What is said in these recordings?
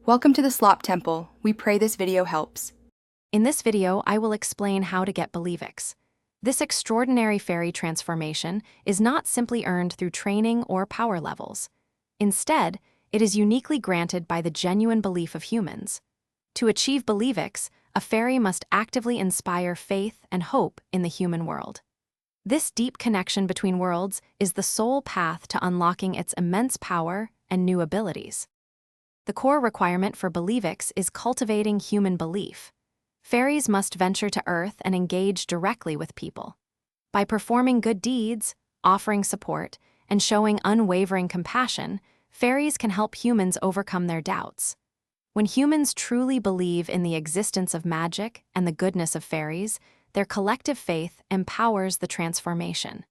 Welcome to the Slop Temple. We pray this video helps. In this video, I will explain how to get Believix. This extraordinary fairy transformation is not simply earned through training or power levels. Instead, it is uniquely granted by the genuine belief of humans. To achieve Believix, a fairy must actively inspire faith and hope in the human world. This deep connection between worlds is the sole path to unlocking its immense power and new abilities. The core requirement for Believix is cultivating human belief. Fairies must venture to Earth and engage directly with people. By performing good deeds, offering support, and showing unwavering compassion, fairies can help humans overcome their doubts. When humans truly believe in the existence of magic and the goodness of fairies, their collective faith empowers the transformation.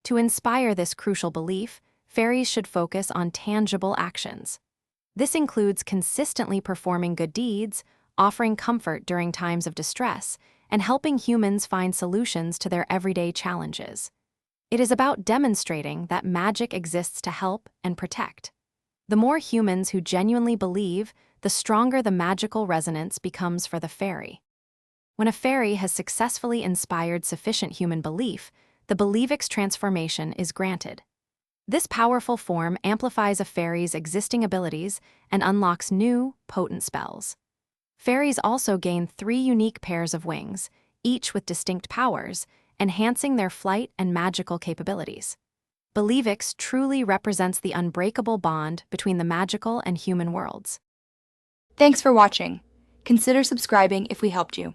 To inspire this crucial belief, fairies should focus on tangible actions. This includes consistently performing good deeds, offering comfort during times of distress, and helping humans find solutions to their everyday challenges. It is about demonstrating that magic exists to help and protect. The more humans who genuinely believe, the stronger the magical resonance becomes for the fairy. When a fairy has successfully inspired sufficient human belief, the Believix transformation is granted. This powerful form amplifies a fairy's existing abilities and unlocks new, potent spells. Fairies also gain 3 unique pairs of wings, each with distinct powers, enhancing their flight and magical capabilities. Believix truly represents the unbreakable bond between the magical and human worlds. Thanks for watching. Consider subscribing if we helped you.